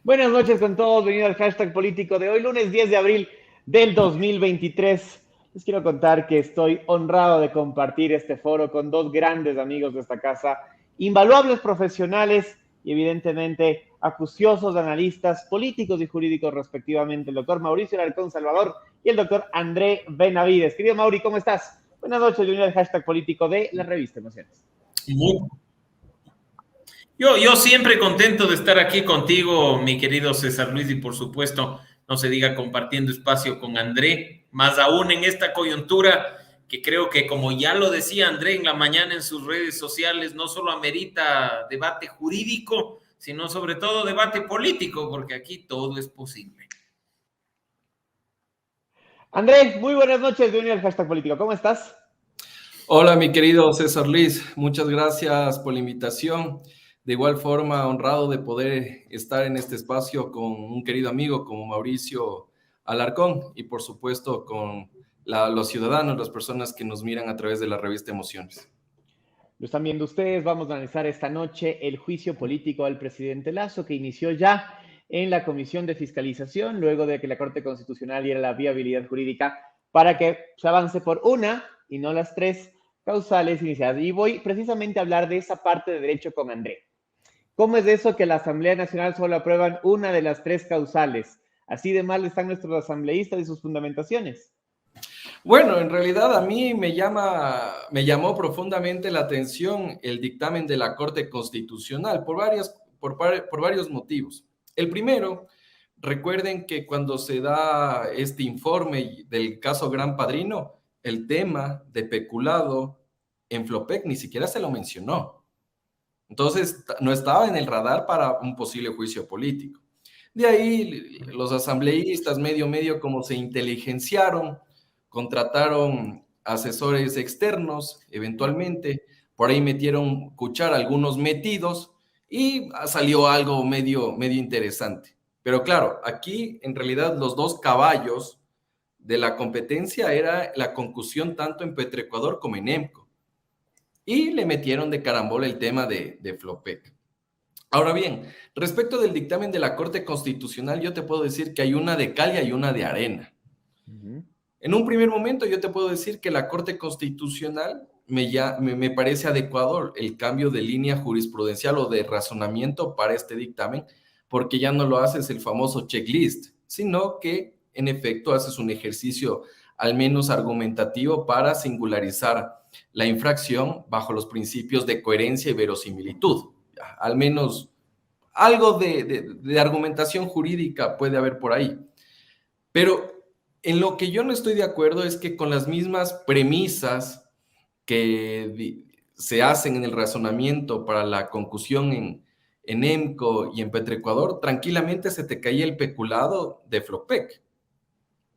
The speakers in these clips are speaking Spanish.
Buenas noches con todos, bienvenido al hashtag político de hoy, lunes 10 de abril del 2023. Les quiero contar que estoy honrado de compartir este foro con dos grandes amigos de esta casa, invaluables profesionales y evidentemente acuciosos analistas políticos y jurídicos respectivamente, el doctor Mauricio Alarcón Salvador y el doctor André Benavides. Querido Mauri, ¿cómo estás? Buenas noches, bienvenido al hashtag político de la revista Emociones. Yo siempre contento de estar aquí contigo, mi querido César Luis, y por supuesto, no se diga compartiendo espacio con André, más aún en esta coyuntura que creo que, como ya lo decía André en la mañana en sus redes sociales, no solo amerita debate jurídico, sino sobre todo debate político, porque aquí todo es posible. André, muy buenas noches, bienvenido al hashtag político. ¿Cómo estás? Hola, mi querido César Luis, muchas gracias por la invitación. De igual forma, honrado de poder estar en este espacio con un querido amigo como Mauricio Alarcón y por supuesto con los ciudadanos, las personas que nos miran a través de la revista Emociones. Lo están viendo ustedes, vamos a analizar esta noche el juicio político al presidente Lasso que inició ya en la Comisión de Fiscalización luego de que la Corte Constitucional diera la viabilidad jurídica para que se avance por una y no las tres causales iniciadas. Y voy precisamente a hablar de esa parte de derecho con André. ¿Cómo es eso que la Asamblea Nacional solo aprueban una de las tres causales? Así de mal están nuestros asambleístas y sus fundamentaciones. Bueno, en realidad a mí me llamó profundamente la atención el dictamen de la Corte Constitucional por varios motivos. El primero, recuerden que cuando se da este informe del caso Gran Padrino, el tema de peculado en Flopec ni siquiera se lo mencionó. Entonces, no estaba en el radar para un posible juicio político. De ahí, los asambleístas medio como se inteligenciaron, contrataron asesores externos, eventualmente, por ahí metieron cuchara algunos metidos y salió algo medio interesante. Pero claro, aquí en realidad los dos caballos de la competencia era la concusión tanto en Petroecuador como en EMCO. Y le metieron de carambola el tema de Flopec. Ahora bien, respecto del dictamen de la Corte Constitucional, yo te puedo decir que hay una de cal y hay una de arena. En un primer momento yo te puedo decir que la Corte Constitucional me parece adecuado el cambio de línea jurisprudencial o de razonamiento para este dictamen, porque ya no lo haces el famoso checklist, sino que en efecto haces un ejercicio al menos argumentativo para singularizar la infracción bajo los principios de coherencia y verosimilitud. Al menos algo de argumentación jurídica puede haber por ahí. Pero en lo que yo no estoy de acuerdo es que con las mismas premisas que se hacen en el razonamiento para la concusión en EMCO y en Petroecuador, tranquilamente se te caía el peculado de Flopec.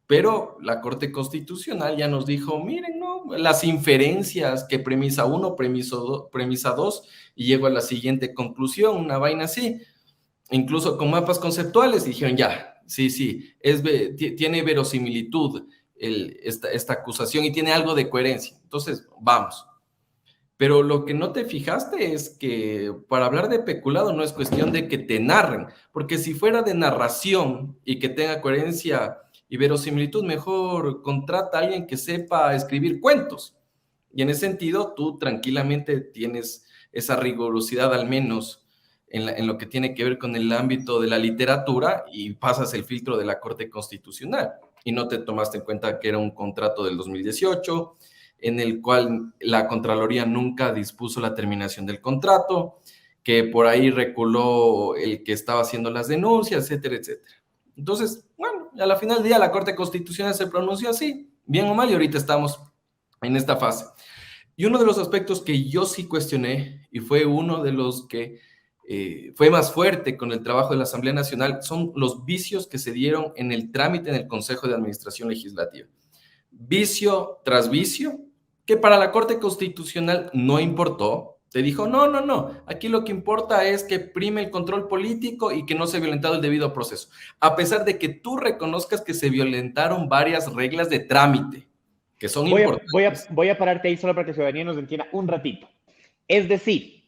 Pero la Corte Constitucional ya nos dijo, miren, ¿no? Las inferencias que premisa 1, premisa 2, y llego a la siguiente conclusión, una vaina así. Incluso con mapas conceptuales dijeron, ya, sí, tiene verosimilitud esta acusación y tiene algo de coherencia. Entonces, vamos. Pero lo que no te fijaste es que para hablar de peculado no es cuestión de que te narren, porque si fuera de narración y que tenga coherencia y verosimilitud, mejor contrata a alguien que sepa escribir cuentos. Y en ese sentido, tú tranquilamente tienes esa rigurosidad al menos en lo que tiene que ver con el ámbito de la literatura y pasas el filtro de la Corte Constitucional. Y no te tomaste en cuenta que era un contrato del 2018, en el cual la Contraloría nunca dispuso la terminación del contrato, que por ahí reculó el que estaba haciendo las denuncias, etcétera, etcétera. Entonces, bueno, a la final del día la Corte Constitucional se pronunció así, bien o mal, y ahorita estamos en esta fase. Y uno de los aspectos que yo sí cuestioné, y fue uno de los que fue más fuerte con el trabajo de la Asamblea Nacional, son los vicios que se dieron en el trámite en el Consejo de Administración Legislativa. Vicio tras vicio, que para la Corte Constitucional no importó. Te dijo, no, aquí lo que importa es que prime el control político y que no se ha violentado el debido proceso, a pesar de que tú reconozcas que se violentaron varias reglas de trámite, que son importantes. Voy a pararte ahí solo para que la ciudadanía nos entienda un ratito. Es decir,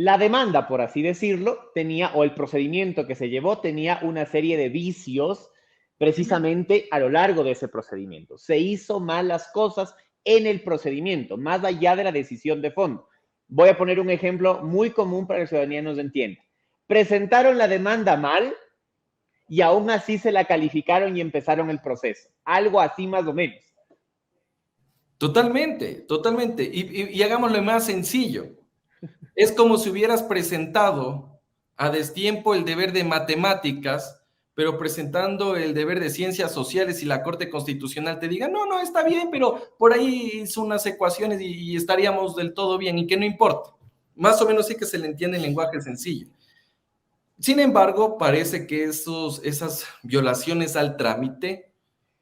La demanda, por así decirlo, tenía, o el procedimiento que se llevó, tenía una serie de vicios precisamente a lo largo de ese procedimiento. Se hizo mal las cosas en el procedimiento, más allá de la decisión de fondo. Voy a poner un ejemplo muy común para que la ciudadanía nos entienda. Presentaron la demanda mal y aún así se la calificaron y empezaron el proceso. Algo así más o menos. Totalmente, totalmente. Y hagámoslo más sencillo. Es como si hubieras presentado a destiempo el deber de matemáticas, pero presentando el deber de ciencias sociales y la Corte Constitucional te diga, no, no, está bien, pero por ahí hizo unas ecuaciones y estaríamos del todo bien y que no importa. Más o menos sí que se le entiende en lenguaje sencillo. Sin embargo, parece que esas violaciones al trámite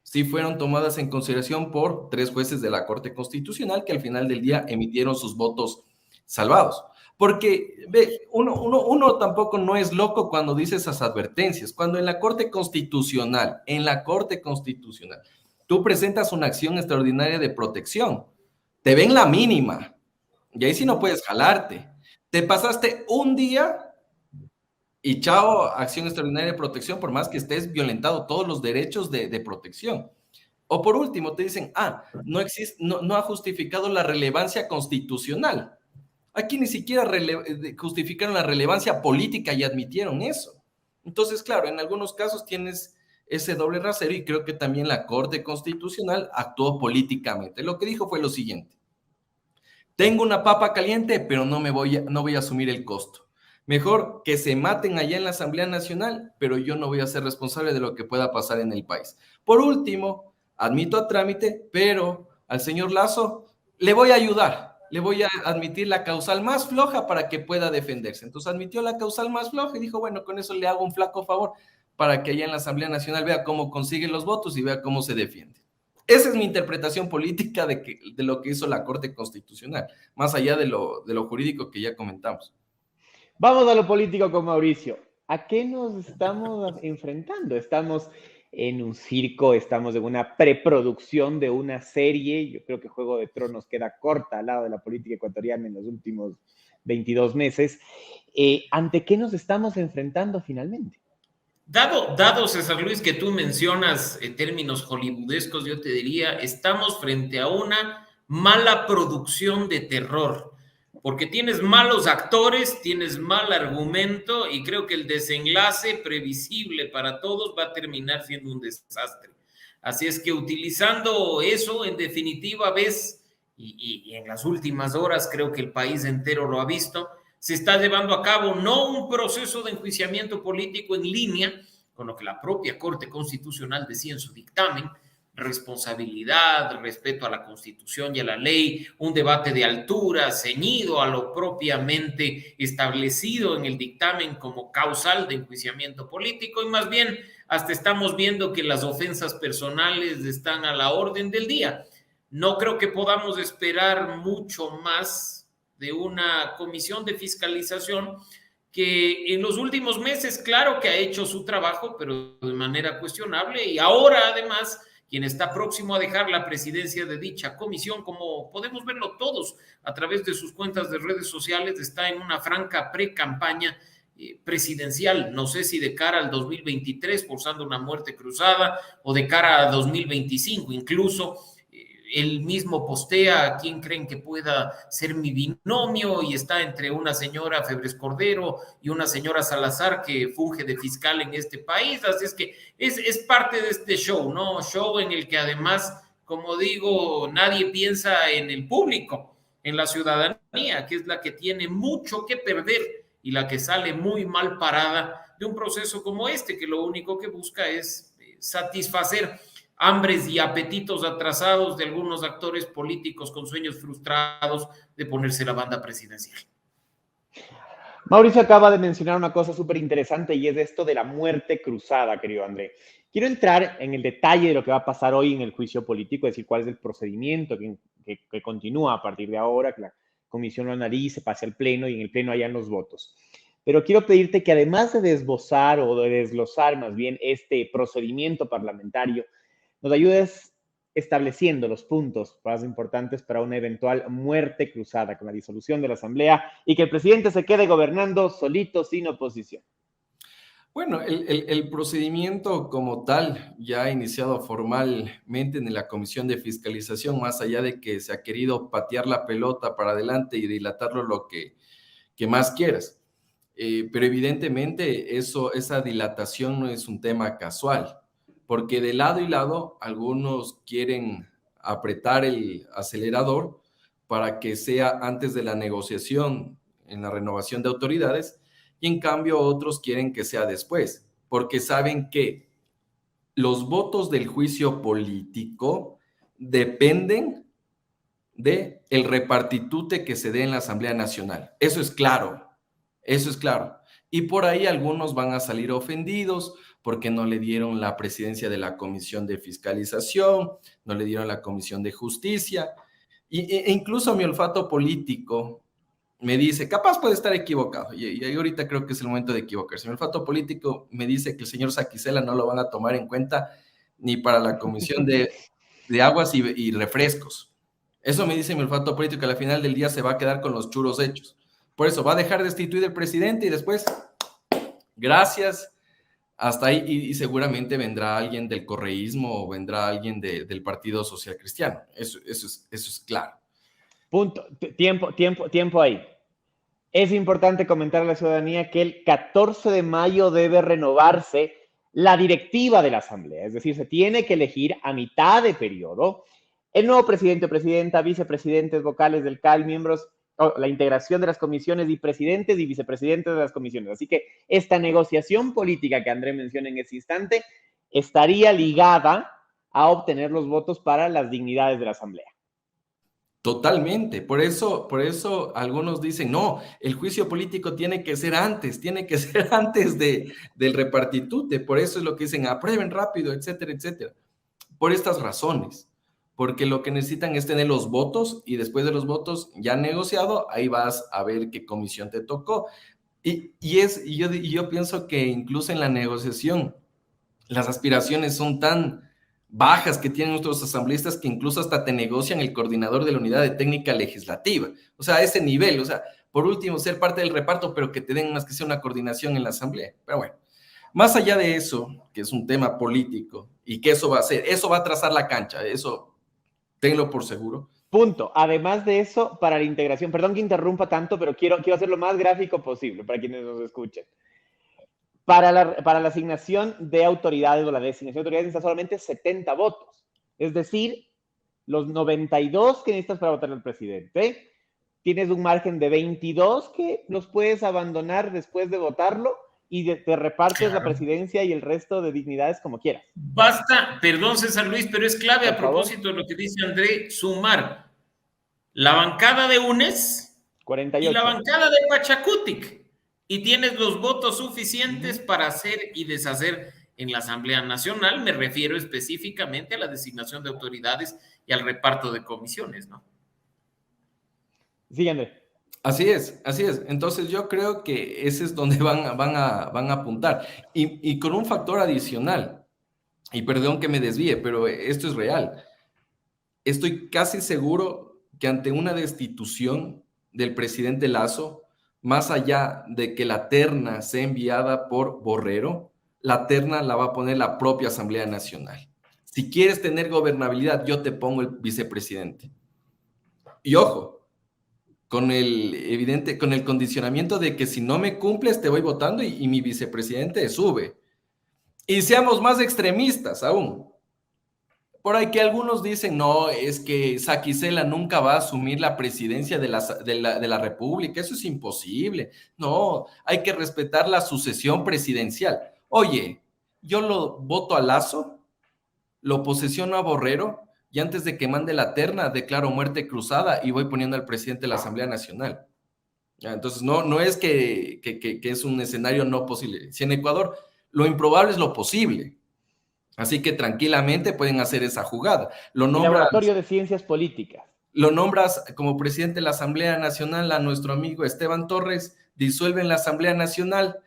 sí fueron tomadas en consideración por 3 jueces de la Corte Constitucional que al final del día emitieron sus votos salvados. Porque uno tampoco no es loco cuando dice esas advertencias. Cuando en la Corte Constitucional, tú presentas una acción extraordinaria de protección, te ven la mínima y ahí sí no puedes jalarte. Te pasaste un día y chao, acción extraordinaria de protección, por más que estés violentado todos los derechos de protección. O por último, te dicen, no ha justificado la relevancia constitucional. Aquí ni siquiera justificaron la relevancia política y admitieron eso. Entonces, claro, en algunos casos tienes ese doble rasero y creo que también la Corte Constitucional actuó políticamente. Lo que dijo fue lo siguiente: tengo una papa caliente, pero no voy a asumir el costo. Mejor que se maten allá en la Asamblea Nacional, pero yo no voy a ser responsable de lo que pueda pasar en el país. Por último, admito a trámite, pero al señor Lasso le voy a ayudar, le voy a admitir la causal más floja para que pueda defenderse. Entonces admitió la causal más floja y dijo, bueno, con eso le hago un flaco favor para que allá en la Asamblea Nacional vea cómo consigue los votos y vea cómo se defiende. Esa es mi interpretación política de lo que hizo la Corte Constitucional, más allá de lo jurídico que ya comentamos. Vamos a lo político con Mauricio. ¿A qué nos estamos enfrentando? Estamos en un circo, estamos en una preproducción de una serie. Yo creo que Juego de Tronos queda corta al lado de la política ecuatoriana en los últimos 22 meses. ¿Ante qué nos estamos enfrentando finalmente? Dado, César Luis, que tú mencionas términos hollywoodescos, yo te diría, estamos frente a una mala producción de terror, porque tienes malos actores, tienes mal argumento y creo que el desenlace previsible para todos va a terminar siendo un desastre. Así es que utilizando eso, en definitiva, ves, y en las últimas horas creo que el país entero lo ha visto, se está llevando a cabo no un proceso de enjuiciamiento político en línea con lo que la propia Corte Constitucional decía en su dictamen: responsabilidad, respeto a la Constitución y a la ley, un debate de altura, ceñido a lo propiamente establecido en el dictamen como causal de enjuiciamiento político, y más bien hasta estamos viendo que las ofensas personales están a la orden del día. No creo que podamos esperar mucho más de una comisión de fiscalización que en los últimos meses, claro que ha hecho su trabajo, pero de manera cuestionable, y ahora además quien está próximo a dejar la presidencia de dicha comisión, como podemos verlo todos a través de sus cuentas de redes sociales, está en una franca pre-campaña presidencial. No sé si de cara al 2023, forzando una muerte cruzada, o de cara a 2025, incluso él mismo postea a quién creen que pueda ser mi binomio y está entre una señora Febres Cordero y una señora Salazar que funge de fiscal en este país. Así es que es parte de este show, ¿no? Show en el que además, como digo, nadie piensa en el público, en la ciudadanía, que es la que tiene mucho que perder y la que sale muy mal parada de un proceso como este, que lo único que busca es satisfacer hambres y apetitos atrasados de algunos actores políticos con sueños frustrados de ponerse la banda presidencial. Mauricio acaba de mencionar una cosa súper interesante y es esto de la muerte cruzada, querido André. Quiero entrar en el detalle de lo que va a pasar hoy en el juicio político, es decir, cuál es el procedimiento que continúa a partir de ahora, que la comisión lo analice, pase al pleno y en el pleno hayan los votos. Pero quiero pedirte que además de desbozar o de desglosar más bien este procedimiento parlamentario, nos ayudes estableciendo los puntos más importantes para una eventual muerte cruzada con la disolución de la Asamblea y que el presidente se quede gobernando solito sin oposición. Bueno, el procedimiento como tal ya ha iniciado formalmente en la Comisión de Fiscalización, más allá de que se ha querido patear la pelota para adelante y dilatarlo lo que más quieras. Pero evidentemente esa dilatación no es un tema casual, porque de lado y lado algunos quieren apretar el acelerador para que sea antes de la negociación en la renovación de autoridades, y en cambio otros quieren que sea después, porque saben que los votos del juicio político dependen del repartitute que se dé en la Asamblea Nacional. Eso es claro, eso es claro. Y por ahí algunos van a salir ofendidos porque no le dieron la presidencia de la Comisión de Fiscalización, no le dieron la Comisión de Justicia, e incluso mi olfato político me dice, capaz puede estar equivocado, y ahorita creo que es el momento de equivocarse. Mi olfato político me dice que el señor Saquicela no lo van a tomar en cuenta ni para la Comisión de Aguas y Refrescos. Eso me dice mi olfato político, que al final del día se va a quedar con los churos hechos. Por eso va a dejar destituir el presidente y después, gracias, hasta ahí, y seguramente vendrá alguien del correísmo o vendrá alguien del Partido Social Cristiano. Eso es claro. Punto. Tiempo ahí. Es importante comentar a la ciudadanía que el 14 de mayo debe renovarse la directiva de la Asamblea, es decir, se tiene que elegir a mitad de periodo el nuevo presidente o presidenta, vicepresidentes vocales del CAL, miembros, la integración de las comisiones y presidentes y vicepresidentes de las comisiones. Así que esta negociación política que André menciona en ese instante estaría ligada a obtener los votos para las dignidades de la Asamblea. Totalmente, por eso algunos dicen, no, el juicio político tiene que ser antes del repartitute, por eso es lo que dicen, aprueben rápido, etcétera, etcétera. Por estas razones, porque lo que necesitan es tener los votos y después de los votos ya negociado, ahí vas a ver qué comisión te tocó. Y yo pienso que incluso en la negociación, las aspiraciones son tan bajas que tienen nuestros asambleístas que incluso hasta te negocian el coordinador de la unidad de técnica legislativa. O sea, a ese nivel, o sea, por último, ser parte del reparto, pero que te den más que sea una coordinación en la asamblea. Pero bueno, más allá de eso, que es un tema político y que eso va a hacer, eso va a trazar la cancha, eso tenlo por seguro. Punto. Además de eso, para la integración, perdón que interrumpa tanto, pero quiero hacer lo más gráfico posible para quienes nos escuchen. Para la asignación de autoridades o la designación de autoridades necesitas solamente 70 votos. Es decir, los 92 que necesitas para votar al presidente, tienes un margen de 22 que los puedes abandonar después de votarlo y te repartes la presidencia y el resto de dignidades como quieras. Basta, perdón César Luis, pero es clave a propósito de lo que dice André, sumar la bancada de UNES 48. y la bancada de Pachacutic. Y tienes los votos suficientes para hacer y deshacer en la Asamblea Nacional. Me refiero específicamente a la designación de autoridades y al reparto de comisiones, ¿no? Sí, André. Así es. Entonces yo creo que ese es donde van a apuntar. Y con un factor adicional, y perdón que me desvíe, pero esto es real. Estoy casi seguro que ante una destitución del presidente Lasso, más allá de que la terna sea enviada por Borrero, la terna la va a poner la propia Asamblea Nacional. Si quieres tener gobernabilidad, yo te pongo el vicepresidente. Y ojo, con el condicionamiento de que si no me cumples, te voy votando y mi vicepresidente sube. Y seamos más extremistas aún. Por ahí que algunos dicen, no, es que Saquicela nunca va a asumir la presidencia de la República, eso es imposible. No, hay que respetar la sucesión presidencial. Oye, yo lo voto a Lasso, lo posesiono a Borrero, y antes de que mande la terna, declaro muerte cruzada y voy poniendo al presidente de la Asamblea Nacional. Entonces, no es que es un escenario no posible. Si en Ecuador lo improbable es lo posible. Así que tranquilamente pueden hacer esa jugada. El Laboratorio de Ciencias Políticas. Lo nombras como presidente de la Asamblea Nacional a nuestro amigo Esteban Torres, disuelven la Asamblea Nacional,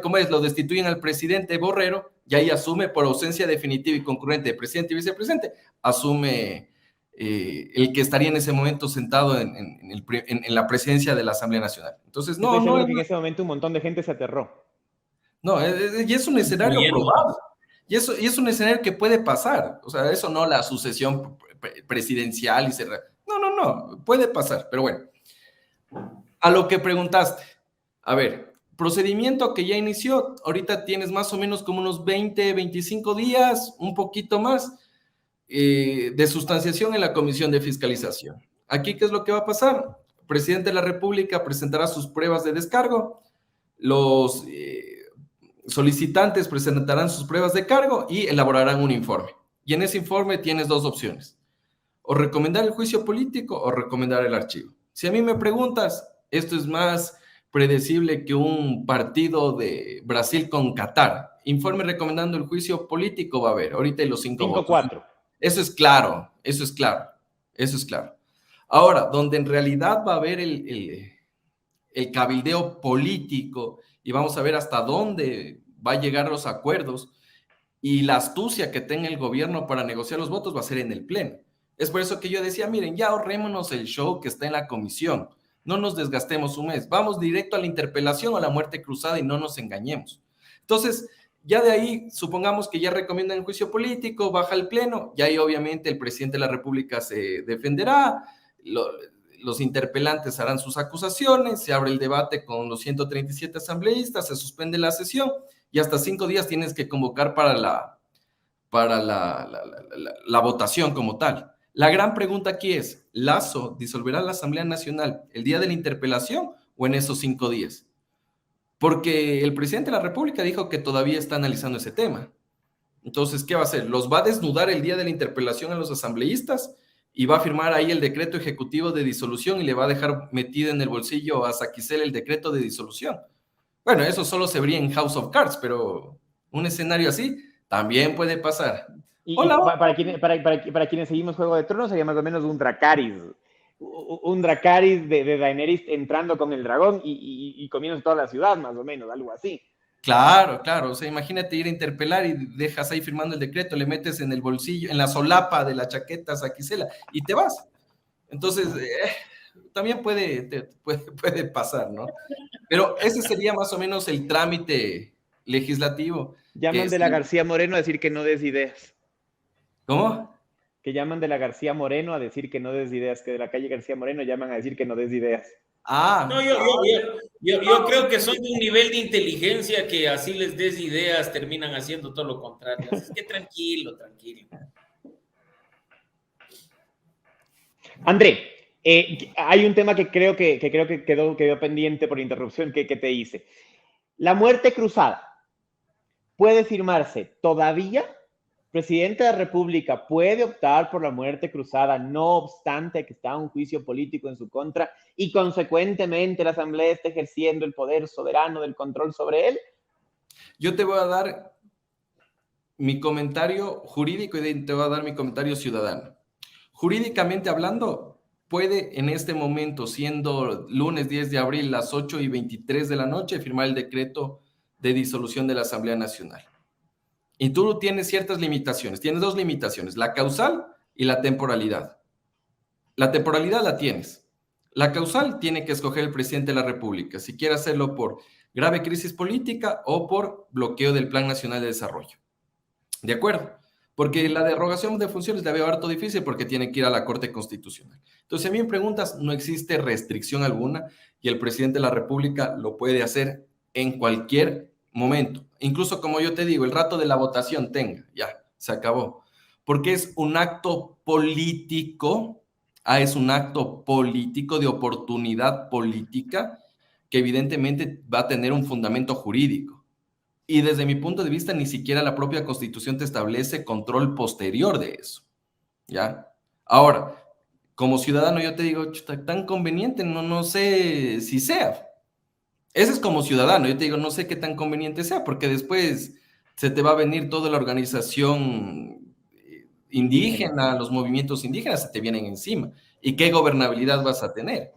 ¿cómo es? Lo destituyen al presidente Borrero y ahí asume por ausencia definitiva y concurrente de presidente y vicepresidente, asume el que estaría en ese momento sentado en la presidencia de la Asamblea Nacional. Entonces, Estoy seguro que en ese momento un montón de gente se aterró. No, y es un escenario probable. Y es un escenario que puede pasar. O sea, eso no la sucesión presidencial y cerrar. No, puede pasar. Pero bueno, a lo que preguntaste. A ver, procedimiento que ya inició. Ahorita tienes más o menos como unos 20, 25 días, un poquito más, de sustanciación en la Comisión de Fiscalización. Aquí, ¿qué es lo que va a pasar? El presidente de la República presentará sus pruebas de descargo. Los solicitantes presentarán sus pruebas de cargo y elaborarán un informe. Y en ese informe tienes dos opciones: o recomendar el juicio político o recomendar el archivo. Si a mí me preguntas, esto es más predecible que un partido de Brasil con Qatar. Informe recomendando el juicio político va a haber. Ahorita hay los 5 votos. 5-4. Eso es claro. Ahora, donde en realidad va a haber el cabildeo político y vamos a ver hasta dónde va a llegar los acuerdos y la astucia que tenga el gobierno para negociar los votos va a ser en el pleno. Es por eso que yo decía, miren, ya ahorrémonos el show que está en la comisión, no nos desgastemos un mes, vamos directo a la interpelación o a la muerte cruzada y no nos engañemos. Entonces, ya de ahí, supongamos que ya recomiendan el juicio político, baja el pleno, y ahí obviamente el presidente de la República se defenderá, los interpelantes harán sus acusaciones, se abre el debate con los 137 asambleístas, se suspende la sesión y hasta 5 días tienes que convocar para la votación como tal. La gran pregunta aquí es, ¿Lasso disolverá la Asamblea Nacional el día de la interpelación o en esos 5 días? Porque el presidente de la República dijo que todavía está analizando ese tema. Entonces, ¿qué va a hacer? ¿Los va a desnudar el día de la interpelación a los asambleístas? Y va a firmar ahí el decreto ejecutivo de disolución y le va a dejar metido en el bolsillo a Saquicela el decreto de disolución. Bueno, eso solo se vería en House of Cards, pero un escenario así también puede pasar. Para quienes seguimos Juego de Tronos, sería más o menos un Dracarys. Un Dracarys de Daenerys entrando con el dragón y comiendo toda la ciudad, más o menos, algo así. Claro. O sea, imagínate ir a interpelar y dejas ahí firmando el decreto, le metes en el bolsillo, en la solapa de la chaqueta Saquicela y te vas. Entonces, también puede pasar, ¿no? Pero ese sería más o menos el trámite legislativo. Llaman de la García Moreno a decir que no des ideas. ¿Cómo? Que llaman de la García Moreno a decir que no des ideas, que de la calle García Moreno llaman a decir que no des ideas. No, yo creo que son de un nivel de inteligencia que así les des ideas, terminan haciendo todo lo contrario. Así que tranquilo. André, hay un tema que creo que quedó pendiente por interrupción que te hice. La muerte cruzada puede firmarse todavía. Presidente de la República puede optar por la muerte cruzada, no obstante que está un juicio político en su contra y consecuentemente la Asamblea está ejerciendo el poder soberano del control sobre él. Yo te voy a dar mi comentario jurídico y te voy a dar mi comentario ciudadano. Jurídicamente hablando, puede en este momento, siendo lunes 10 de abril, las 8:23 de la noche, firmar el decreto de disolución de la Asamblea Nacional. Y tú tienes ciertas limitaciones, tienes 2 limitaciones, la causal y la temporalidad. La temporalidad la tienes. La causal tiene que escoger el presidente de la República, si quiere hacerlo por grave crisis política o por bloqueo del Plan Nacional de Desarrollo. ¿De acuerdo? Porque la derogación de funciones la veo harto difícil porque tiene que ir a la Corte Constitucional. Entonces, a mí me preguntas, no existe restricción alguna y el presidente de la República lo puede hacer en cualquier momento. Incluso, como yo te digo, el rato de la votación tenga, ya, se acabó. Porque es un acto político, es un acto político de oportunidad política que evidentemente va a tener un fundamento jurídico. Y desde mi punto de vista, ni siquiera la propia Constitución te establece control posterior de eso, ¿ya? Ahora, como ciudadano yo te digo, tan conveniente, no sé si sea. Ese es como ciudadano, yo te digo, no sé qué tan conveniente sea, porque después se te va a venir toda la organización indígena, los movimientos indígenas se te vienen encima. ¿Y qué gobernabilidad vas a tener?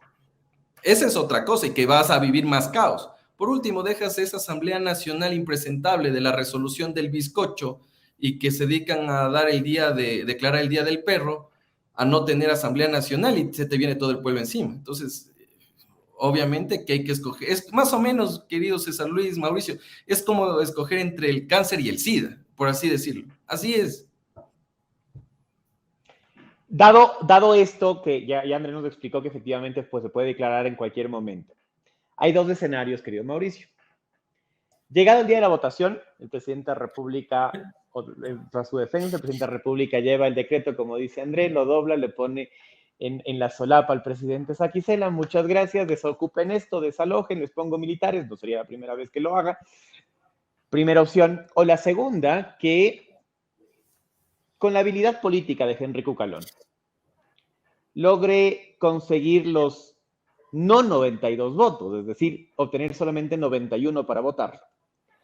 Esa es otra cosa, y que vas a vivir más caos, Por último, dejas esa Asamblea Nacional impresentable de la resolución del bizcocho y que se dedican a dar declarar el Día del Perro, a no tener Asamblea Nacional y se te viene todo el pueblo encima. Entonces, obviamente que hay que escoger, es más o menos, querido César Luis, Mauricio, es como escoger entre el cáncer y el SIDA, por así decirlo. Así es. Dado esto, que ya Andrés nos explicó que efectivamente pues, se puede declarar en cualquier momento, hay dos escenarios, querido Mauricio. Llegado el día de la votación, el presidente de la República, tras su defensa, el presidente de la República lleva el decreto, como dice Andrés, lo dobla, le pone en la solapa al presidente Saquicela, muchas gracias, desocupen esto, desalojen, les pongo militares, no sería la primera vez que lo haga. Primera opción. O la segunda, que con la habilidad política de Henry Cucalón logre conseguir los no 92 votos, es decir, obtener solamente 91 para votar.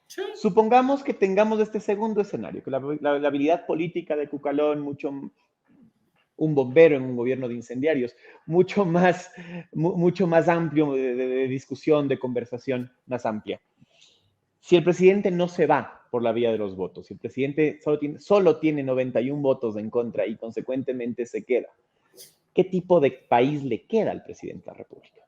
Sí. Supongamos que tengamos este segundo escenario, que la habilidad política de Cucalón, un bombero en un gobierno de incendiarios, mucho más amplio de discusión, de conversación más amplia. Si el presidente no se va por la vía de los votos, si el presidente solo tiene 91 votos en contra y consecuentemente se queda, ¿qué tipo de país le queda al presidente de la República?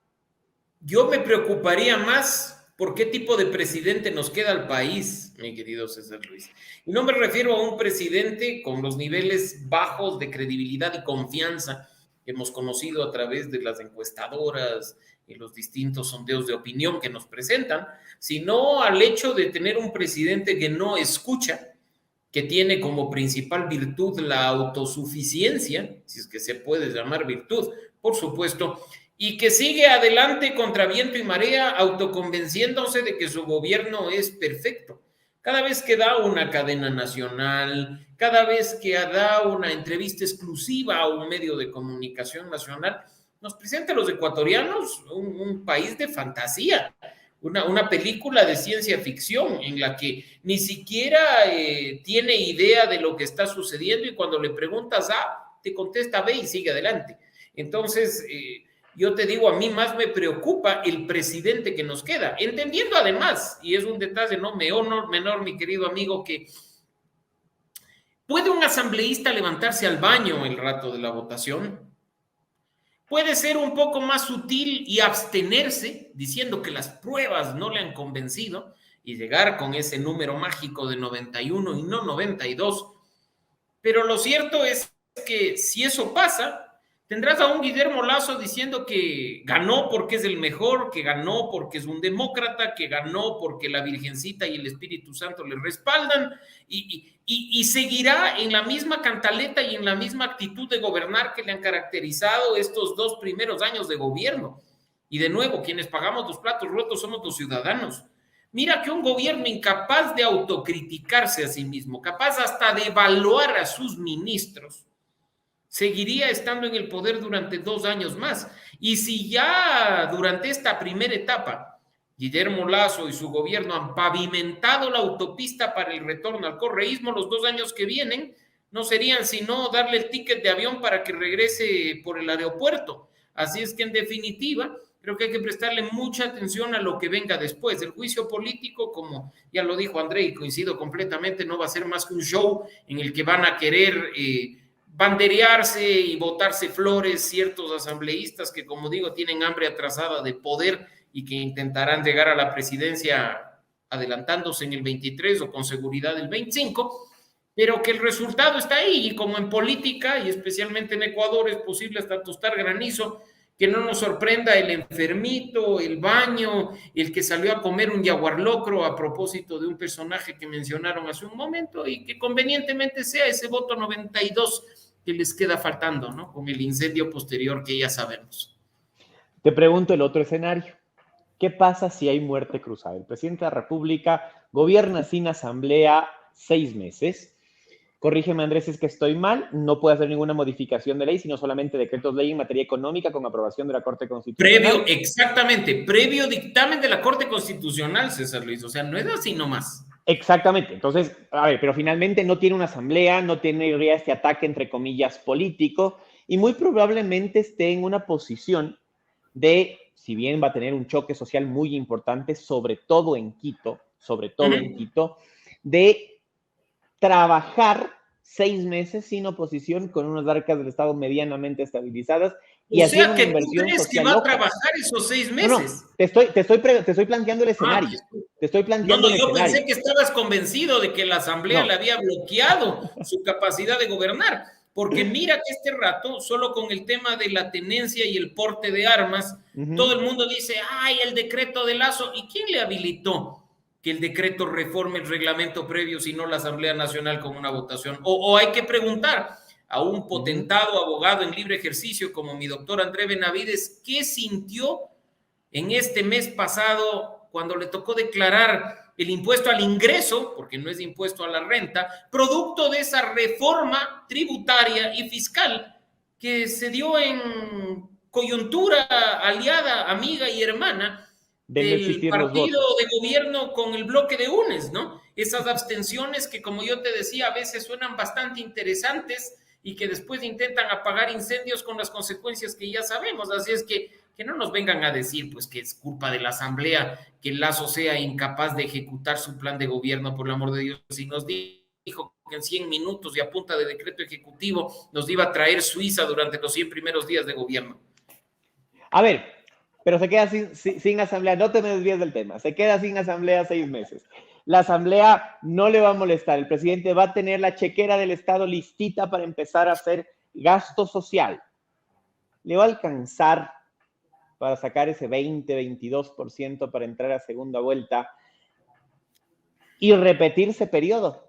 Yo me preocuparía más por qué tipo de presidente nos queda al país, mi querido César Luis. Y no me refiero a un presidente con los niveles bajos de credibilidad y confianza que hemos conocido a través de las encuestadoras y los distintos sondeos de opinión que nos presentan, sino al hecho de tener un presidente que no escucha, que tiene como principal virtud la autosuficiencia, si es que se puede llamar virtud, por supuesto, y que sigue adelante contra viento y marea, autoconvenciéndose de que su gobierno es perfecto. Cada vez que da una cadena nacional, cada vez que da una entrevista exclusiva a un medio de comunicación nacional, nos presenta a los ecuatorianos un país de fantasía, una película de ciencia ficción en la que ni siquiera tiene idea de lo que está sucediendo y cuando le preguntas A, te contesta B y sigue adelante. Entonces, yo te digo, a mí más me preocupa el presidente que nos queda, entendiendo además, y es un detalle no menor, mi querido amigo, que ¿puede un asambleísta levantarse al baño el rato de la votación? Puede ser un poco más sutil y abstenerse, diciendo que las pruebas no le han convencido, y llegar con ese número mágico de 91 y no 92. Pero lo cierto es que si eso pasa, tendrás a un Guillermo Lasso diciendo que ganó porque es el mejor, que ganó porque es un demócrata, que ganó porque la Virgencita y el Espíritu Santo le respaldan, y seguirá en la misma cantaleta y en la misma actitud de gobernar que le han caracterizado estos 2 primeros años de gobierno. Y de nuevo, quienes pagamos los platos rotos somos los ciudadanos. Mira que un gobierno incapaz de autocriticarse a sí mismo, capaz hasta de evaluar a sus ministros, seguiría estando en el poder durante 2 años más. Y si ya durante esta primera etapa Guillermo Lasso y su gobierno han pavimentado la autopista para el retorno al correísmo, los 2 años que vienen no serían sino darle el ticket de avión para que regrese por el aeropuerto. Así es que, en definitiva, creo que hay que prestarle mucha atención a lo que venga después. El juicio político, como ya lo dijo André, y coincido completamente, no va a ser más que un show en el que van a querer banderearse y botarse flores ciertos asambleístas que, como digo, tienen hambre atrasada de poder y que intentarán llegar a la presidencia adelantándose en el 23 o con seguridad el 25, pero que el resultado está ahí, y como en política, y especialmente en Ecuador, es posible hasta tostar granizo, que no nos sorprenda el enfermito, el baño, el que salió a comer un yaguarlocro a propósito de un personaje que mencionaron hace un momento, y que convenientemente sea ese voto 92 que les queda faltando, ¿no? Con el incendio posterior que ya sabemos. Te pregunto el otro escenario. ¿Qué pasa si hay muerte cruzada? El presidente de la República gobierna sin asamblea 6 meses. Corrígeme, Andrés, si es que estoy mal. No puede hacer ninguna modificación de ley, sino solamente decretos de ley en materia económica con aprobación de la Corte Constitucional. Previo dictamen de la Corte Constitucional, César Luis. O sea, no es así nomás. Exactamente. Entonces, a ver, pero finalmente no tiene una asamblea, no tiene este ataque, entre comillas, político, y muy probablemente esté en una posición de, si bien va a tener un choque social muy importante, sobre todo en Quito, de trabajar 6 meses sin oposición con unas arcas del Estado medianamente estabilizadas y O hacer sea una que tú inversión crees que social va a loca. trabajar esos 6 No, meses. te estoy planteando el escenario. Te estoy planteando el Yo escenario. pensé que estabas convencido de que la Asamblea le había bloqueado su capacidad de gobernar, porque mira que este rato, solo con el tema de la tenencia y el porte de armas, todo el mundo dice, ay, el decreto de Lazo, ¿y quién le habilitó que el decreto reforme el reglamento previo, si no la Asamblea Nacional con una votación? O hay que preguntar a un potentado abogado en libre ejercicio como mi doctor André Benavides, ¿qué sintió en este mes pasado cuando le tocó declarar el impuesto al ingreso, porque no es impuesto a la renta, producto de esa reforma tributaria y fiscal que se dio en coyuntura aliada, amiga y hermana de no del existir los partido votos? de gobierno con el bloque de UNES, ¿no? Esas abstenciones que, como yo te decía, a veces suenan bastante interesantes y que después intentan apagar incendios con las consecuencias que ya sabemos. Así es que no nos vengan a decir pues que es culpa de la Asamblea que Lazo sea incapaz de ejecutar su plan de gobierno, por el amor de Dios. Si nos dijo que en 100 minutos y a punta de decreto ejecutivo nos iba a traer Suiza durante los 100 primeros días de gobierno. A ver, pero se queda sin asamblea, no te me desvíes del tema, se queda sin asamblea 6 meses. La asamblea no le va a molestar, el presidente va a tener la chequera del Estado listita para empezar a hacer gasto social. Le va a alcanzar para sacar ese 20-22% para entrar a segunda vuelta y repetirse periodo.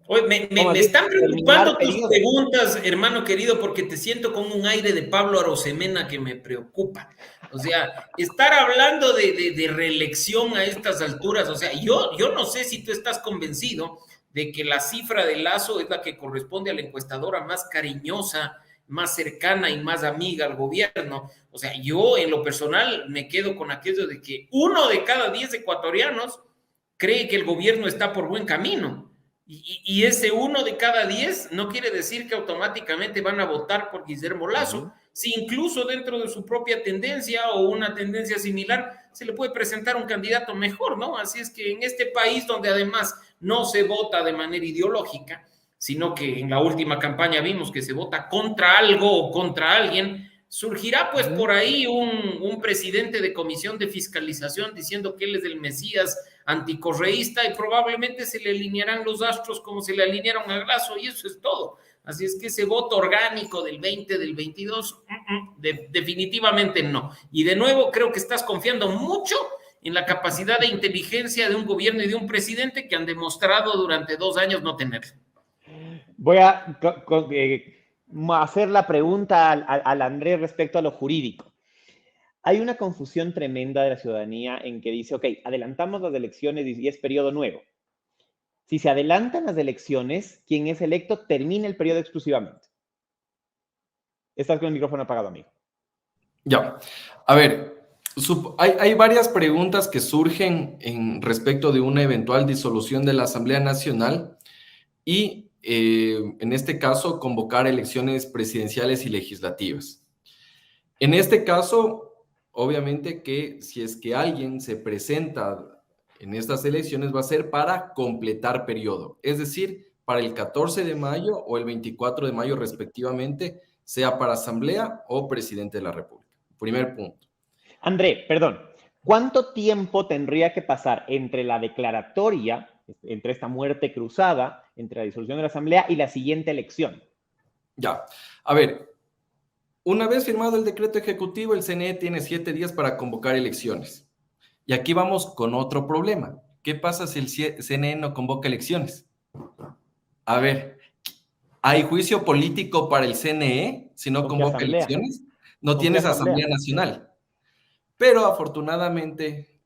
Oye, me están preocupando tus preguntas, hermano querido, porque te siento con un aire de Pablo Arosemena que me preocupa. O sea, estar hablando de reelección a estas alturas, o sea, yo no sé si tú estás convencido de que la cifra de Lazo es la que corresponde a la encuestadora más cariñosa, más cercana y más amiga al gobierno. O sea, yo en lo personal me quedo con aquello de que 1 de cada 10 ecuatorianos cree que el gobierno está por buen camino. Y ese 1 de cada 10 no quiere decir que automáticamente van a votar por Guillermo Lazo. Si incluso dentro de su propia tendencia o una tendencia similar se le puede presentar un candidato mejor, ¿no? Así es que en este país donde además no se vota de manera ideológica, sino que en la última campaña vimos que se vota contra algo o contra alguien, surgirá pues por ahí un presidente de comisión de fiscalización diciendo que él es el Mesías anticorreísta y probablemente se le alinearán los astros como se le alinearon a Lazo y eso es todo. Así es que ese voto orgánico del 20, del 22, definitivamente no. Y de nuevo creo que estás confiando mucho en la capacidad de inteligencia de un gobierno y de un presidente que han demostrado durante 2 años no tener. Voy a hacer la pregunta al Andrés respecto a lo jurídico. Hay una confusión tremenda de la ciudadanía en que dice, ok, adelantamos las elecciones y es periodo nuevo. Si se adelantan las elecciones, quien es electo termina el periodo exclusivamente. Estás con el micrófono apagado, amigo. Ya, a ver, hay varias preguntas que surgen respecto de una eventual disolución de la Asamblea Nacional y, en este caso, convocar elecciones presidenciales y legislativas. En este caso, obviamente que si es que alguien se presenta en estas elecciones va a ser para completar periodo, es decir, para el 14 de mayo o el 24 de mayo respectivamente, sea para asamblea o presidente de la República. Primer punto. André, perdón, ¿cuánto tiempo tendría que pasar entre la declaratoria, entre esta muerte cruzada, entre la disolución de la asamblea y la siguiente elección? Ya, a ver, una vez firmado el decreto ejecutivo, el CNE tiene 7 días para convocar elecciones. Y aquí vamos con otro problema. ¿Qué pasa si el CNE no convoca elecciones? A ver, ¿hay juicio político para el CNE si no convoca elecciones? No tienes Asamblea Nacional. Pero afortunadamente,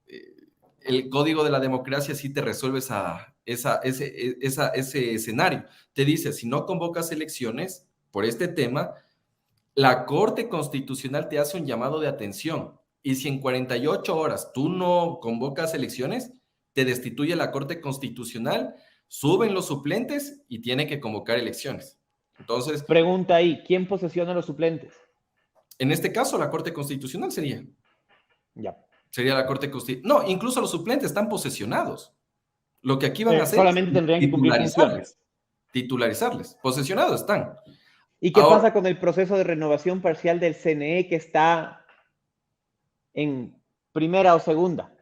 el Código de la Democracia sí te resuelve ese escenario. Te dice, si no convocas elecciones por este tema, la Corte Constitucional te hace un llamado de atención. Y si en 48 horas tú no convocas elecciones, te destituye la Corte Constitucional, suben los suplentes y tiene que convocar elecciones. Entonces, pregunta ahí, ¿quién posesiona los suplentes? En este caso, la Corte Constitucional sería. Ya. Sería la Corte Constitucional. No, incluso los suplentes están posesionados. Lo que aquí van a hacer Solamente es tendrían que cumplir funciones. titularizarles. Posesionados están. ¿Y qué Ahora, pasa con el proceso de renovación parcial del CNE que está en primera o segunda?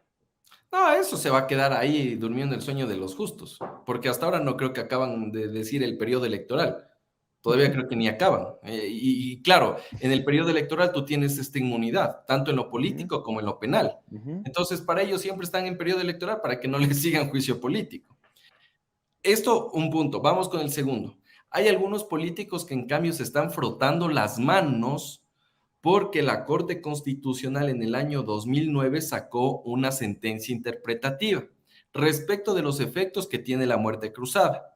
no, eso se va a quedar ahí durmiendo el sueño de los justos, porque hasta ahora no creo que acaban de decir el periodo electoral. Todavía creo que ni acaban. Y claro, en el periodo electoral tú tienes esta inmunidad, tanto en lo político como en lo penal. Entonces, para ellos siempre están en periodo electoral para que no les sigan juicio político. Esto, un punto. Vamos con el segundo. Hay algunos políticos que en cambio se están frotando las manos porque la Corte Constitucional en el año 2009 sacó una sentencia interpretativa respecto de los efectos que tiene la muerte cruzada.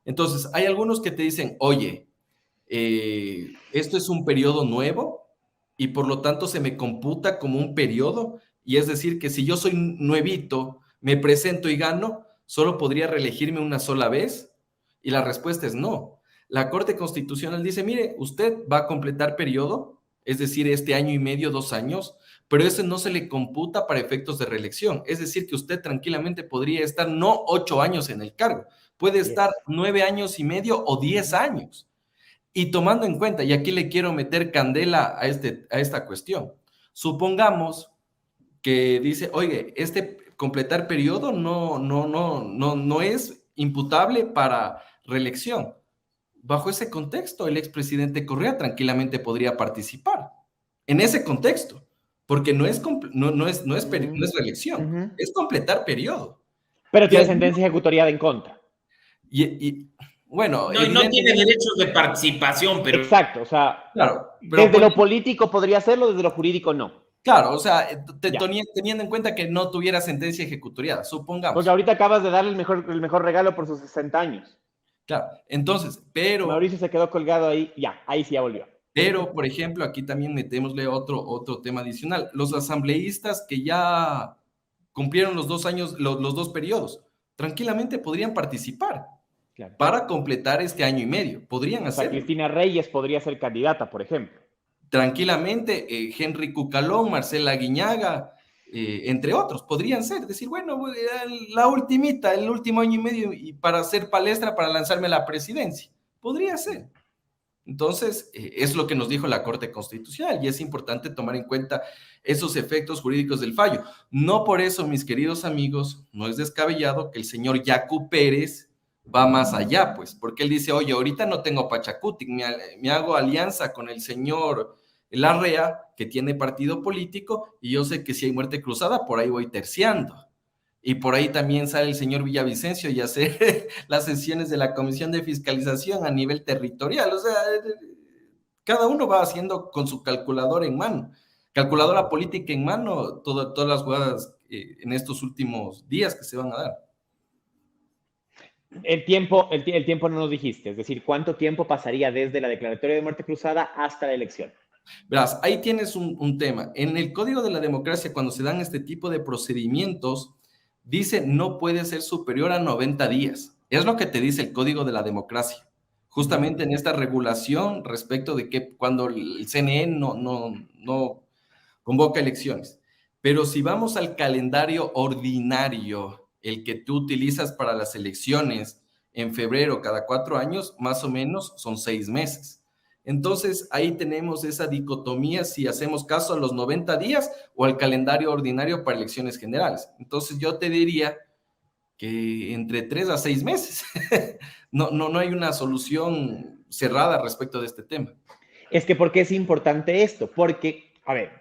Entonces, hay algunos que te dicen, oye, esto es un periodo nuevo y por lo tanto se me computa como un periodo, y es decir, que si yo soy nuevito, me presento y gano, solo podría reelegirme una sola vez, y la respuesta es no. La Corte Constitucional dice, mire, usted va a completar periodo, es decir, este año y medio, 2 años, pero eso no se le computa para efectos de reelección, es decir, que usted tranquilamente podría estar no 8 años en el cargo, puede estar 9 años y medio o 10 años. Y tomando en cuenta, y aquí le quiero meter candela a esta cuestión, supongamos que dice, oye, este completar periodo no es imputable para reelección. Bajo ese contexto, el expresidente Correa tranquilamente podría participar. En ese contexto, porque no es reelección, es completar periodo. Pero tiene Y sentencia ejecutoriada en contra. Bueno, No, y no tiene derechos de participación, pero Exacto, o sea, claro, desde lo político podría hacerlo, desde lo jurídico no. Claro, o sea, teniendo en cuenta que no tuviera sentencia ejecutoriada, supongamos. Porque ahorita acabas de darle el mejor regalo por sus 60 años. Claro, entonces, pero... Mauricio se quedó colgado ahí, ya, ahí sí ya volvió. Pero, por ejemplo, aquí también metémosle otro tema adicional. Los asambleístas que ya cumplieron los 2 años, los 2 periodos, tranquilamente podrían participar para completar este año y medio. Podrían hacerlo. Cristina Reyes podría ser candidata, por ejemplo. Tranquilamente, Henry Cucalón, Marcela Guiñaga, entre otros, podrían ser. Decir, bueno, la ultimita, el último año y medio y para hacer palestra, para lanzarme a la presidencia. Podría ser. Entonces, es lo que nos dijo la Corte Constitucional y es importante tomar en cuenta esos efectos jurídicos del fallo. No por eso, mis queridos amigos, no es descabellado que el señor Yacu Pérez va más allá, pues, porque él dice, oye, ahorita no tengo Pachacutic, me hago alianza con el señor Larrea, que tiene partido político, y yo sé que si hay muerte cruzada, por ahí voy terciando. Y por ahí también sale el señor Villavicencio y hace las sesiones de la Comisión de Fiscalización a nivel territorial. O sea, cada uno va haciendo con su calculadora en mano, calculadora política en mano, todas las jugadas en estos últimos días que se van a dar. El tiempo no nos dijiste, es decir, ¿cuánto tiempo pasaría desde la declaratoria de muerte cruzada hasta la elección? Verás, ahí tienes un tema. En el Código de la Democracia, cuando se dan este tipo de procedimientos, dice no puede ser superior a 90 días. Es lo que te dice el Código de la Democracia. Justamente en esta regulación respecto de que cuando el CNE no convoca elecciones. Pero si vamos al calendario ordinario, el que tú utilizas para las elecciones en febrero cada 4 años, más o menos son 6 meses. Entonces, ahí tenemos esa dicotomía si hacemos caso a los 90 días o al calendario ordinario para elecciones generales. Entonces, yo te diría que entre 3 a 6 meses. No hay una solución cerrada respecto de este tema. Es que, ¿por qué es importante esto? Porque, a ver,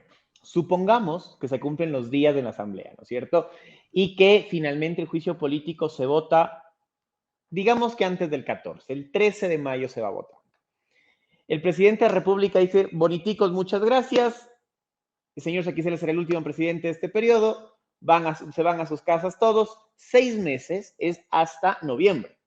supongamos que se cumplen los días de la Asamblea, ¿no es cierto? Y que finalmente el juicio político se vota, digamos que antes del 14, el 13 de mayo se va a votar. El presidente de la República dice, boniticos, muchas gracias. Señores, aquí se les será el último presidente de este periodo. Se van a sus casas todos. 6 meses es hasta noviembre.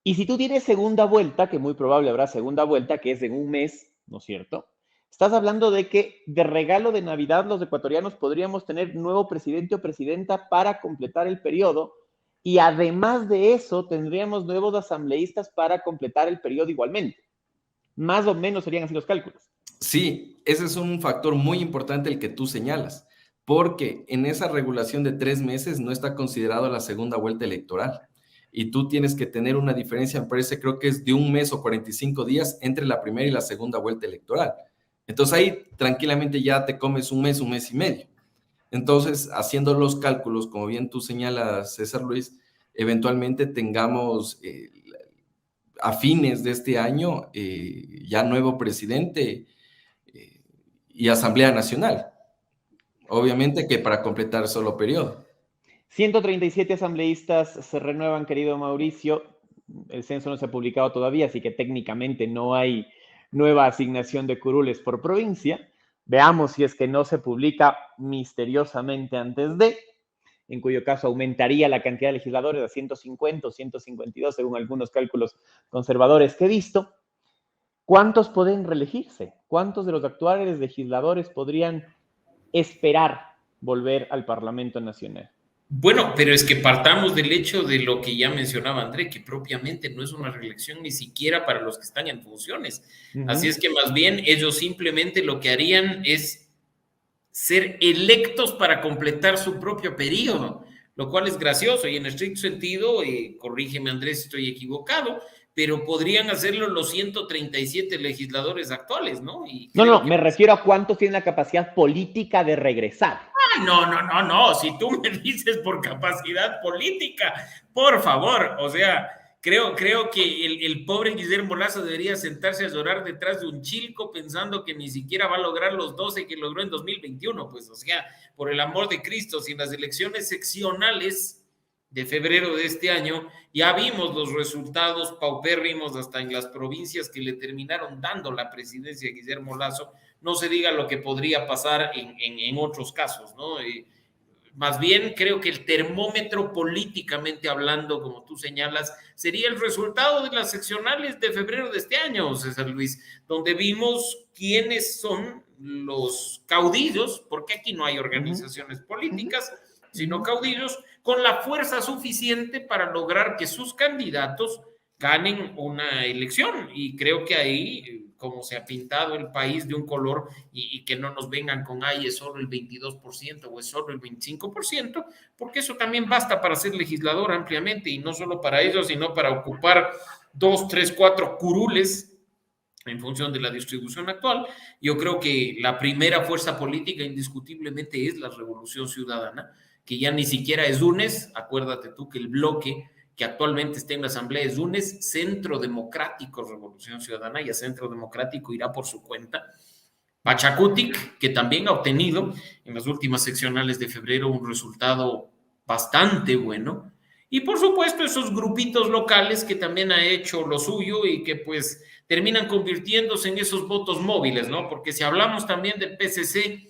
Y si tú tienes segunda vuelta, que muy probable habrá segunda vuelta, que es en un mes, ¿no es cierto? Estás hablando de que de regalo de Navidad los ecuatorianos podríamos tener nuevo presidente o presidenta para completar el periodo. Y además de eso, tendríamos nuevos asambleístas para completar el periodo igualmente. Más o menos serían así los cálculos. Sí, ese es un factor muy importante el que tú señalas, porque en esa regulación de 3 meses no está considerado la segunda vuelta electoral. Y tú tienes que tener una diferencia, me parece, creo que es de 1 mes o 45 días entre la primera y la segunda vuelta electoral. Entonces ahí tranquilamente ya te comes 1 mes y medio. Entonces, haciendo los cálculos, como bien tú señalas, César Luis, eventualmente tengamos a fines de este año ya nuevo presidente eh, y Asamblea Nacional. Obviamente que para completar solo periodo. 137 asambleístas se renuevan, querido Mauricio. El censo no se ha publicado todavía, así que técnicamente no hay nueva asignación de curules por provincia. Veamos si es que no se publica misteriosamente antes de, en cuyo caso aumentaría la cantidad de legisladores a 150 o 152, según algunos cálculos conservadores que he visto. ¿Cuántos pueden reelegirse? ¿Cuántos de los actuales legisladores podrían esperar volver al Parlamento Nacional? Bueno, pero es que partamos del hecho de lo que ya mencionaba André, que propiamente no es una reelección ni siquiera para los que están en funciones. Así es que más bien ellos simplemente lo que harían es ser electos para completar su propio periodo, lo cual es gracioso y en estricto sentido, corrígeme Andrés si estoy equivocado, pero podrían hacerlo los 137 legisladores actuales, ¿no? Y No, creo que me refiero a cuántos tienen la capacidad política de regresar. no, si tú me dices por capacidad política, por favor, o sea, creo que el pobre Guillermo Lazo debería sentarse a llorar detrás de un chilco pensando que ni siquiera va a lograr los 12 que logró en 2021, pues, o sea, por el amor de Cristo, sin las elecciones seccionales de febrero de este año, ya vimos los resultados paupérrimos hasta en las provincias que le terminaron dando la presidencia a Guillermo Lazo, no se diga lo que podría pasar en otros casos, ¿no? Más bien creo que el termómetro políticamente hablando, como tú señalas, sería el resultado de las seccionales de febrero de este año, César Luis, donde vimos quiénes son los caudillos, porque aquí no hay organizaciones políticas, sino caudillos, con la fuerza suficiente para lograr que sus candidatos ganen una elección. Y creo que ahí, como se ha pintado el país de un color y que no nos vengan con, ay, es solo el 22% o es solo el 25%, porque eso también basta para ser legislador ampliamente y no solo para ellos, sino para ocupar 2, 3, 4 curules en función de la distribución actual. Yo creo que la primera fuerza política indiscutiblemente es la Revolución Ciudadana, que ya ni siquiera es UNES, acuérdate tú que el bloque que actualmente está en la Asamblea es UNES, Centro Democrático Revolución Ciudadana, y a Centro Democrático irá por su cuenta. Pachacutic, que también ha obtenido en las últimas seccionales de febrero un resultado bastante bueno. Y por supuesto esos grupitos locales que también ha hecho lo suyo y que pues terminan convirtiéndose en esos votos móviles, ¿no? Porque si hablamos también del PCC,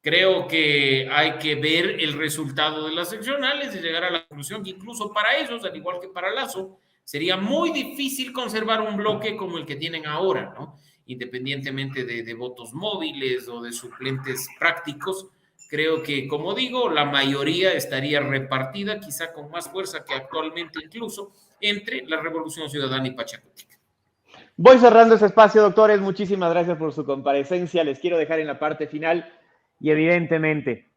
creo que hay que ver el resultado de las seccionales y llegar a la conclusión que incluso para ellos, al igual que para Lazo, sería muy difícil conservar un bloque como el que tienen ahora, ¿no? Independientemente de votos móviles o de suplentes prácticos, creo que, como digo, la mayoría estaría repartida, quizá con más fuerza que actualmente incluso, entre la Revolución Ciudadana y Pachacutic. Voy cerrando ese espacio, doctores. Muchísimas gracias por su comparecencia. Les quiero dejar en la parte final y evidentemente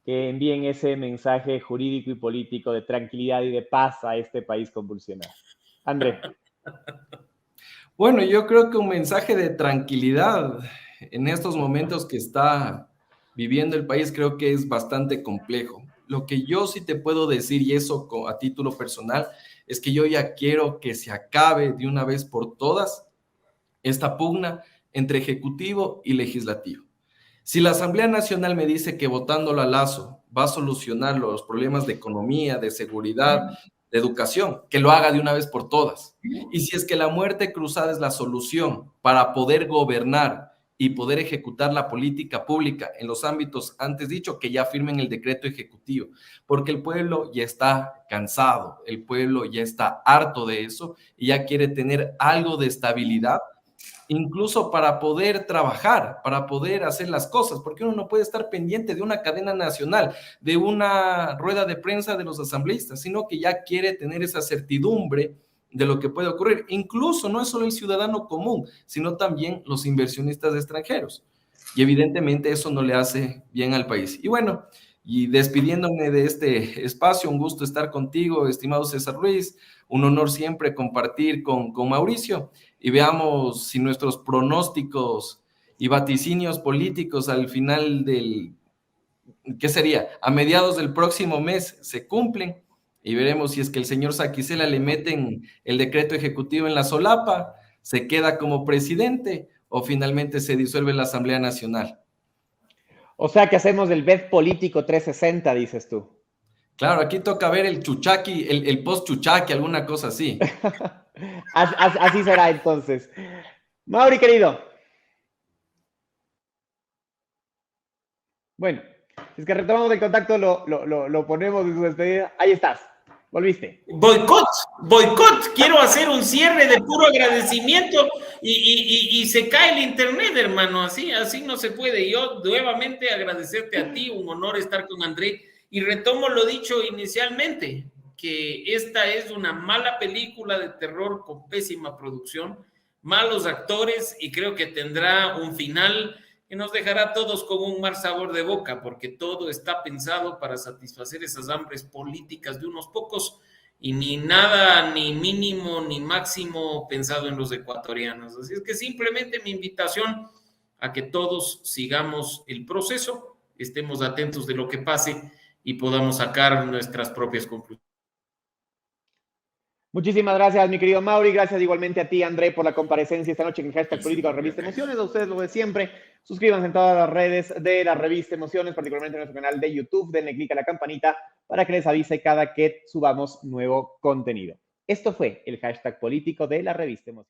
que envíen ese mensaje jurídico y político de tranquilidad y de paz a este país convulsionado. André. Bueno, yo creo que un mensaje de tranquilidad en estos momentos que está viviendo el país creo que es bastante complejo. Lo que yo sí te puedo decir, y eso a título personal, es que yo ya quiero que se acabe de una vez por todas esta pugna entre ejecutivo y legislativo. Si la Asamblea Nacional me dice que votándolo a Lazo va a solucionar los problemas de economía, de seguridad, de educación, que lo haga de una vez por todas. Y si es que la muerte cruzada es la solución para poder gobernar y poder ejecutar la política pública en los ámbitos antes dicho, que ya firmen el decreto ejecutivo, porque el pueblo ya está cansado, el pueblo ya está harto de eso y ya quiere tener algo de estabilidad, incluso para poder trabajar, para poder hacer las cosas, porque uno no puede estar pendiente de una cadena nacional, de una rueda de prensa de los asambleístas, sino que ya quiere tener esa certidumbre de lo que puede ocurrir. Incluso no es solo el ciudadano común, sino también los inversionistas extranjeros. Y evidentemente eso no le hace bien al país. Y bueno, y despidiéndome de este espacio, un gusto estar contigo, estimado César Luis, un honor siempre compartir con Mauricio, y veamos si nuestros pronósticos y vaticinios políticos al final del, ¿qué sería? A mediados del próximo mes se cumplen, y veremos si es que el señor Saquicela le meten el decreto ejecutivo en la solapa, se queda como presidente o finalmente se disuelve la Asamblea Nacional. O sea que hacemos el BED político 360, dices tú. Claro, aquí toca ver el chuchaqui, el post-chuchaqui, alguna cosa así. Así será entonces. Mauri, querido. Bueno, si es que retomamos el contacto, lo ponemos en su despedida. Ahí estás, volviste. Boicot, quiero hacer un cierre de puro agradecimiento y se cae el internet, hermano, así no se puede. Yo nuevamente agradecerte a ti, un honor estar con André, y retomo lo dicho inicialmente, que esta es una mala película de terror con pésima producción, malos actores, y creo que tendrá un final que nos dejará a todos con un mal sabor de boca, porque todo está pensado para satisfacer esas hambres políticas de unos pocos, y ni nada, ni mínimo, ni máximo pensado en los ecuatorianos. Así es que simplemente mi invitación a que todos sigamos el proceso, estemos atentos de lo que pase y podamos sacar nuestras propias conclusiones. Muchísimas gracias, mi querido Mauri. Gracias igualmente a ti, André, por la comparecencia esta noche en el hashtag político de la Revista Emociones. A ustedes lo de siempre. Suscríbanse en todas las redes de la Revista Emociones, particularmente en nuestro canal de YouTube. Denle clic a la campanita para que les avise cada que subamos nuevo contenido. Esto fue el hashtag político de la Revista Emociones.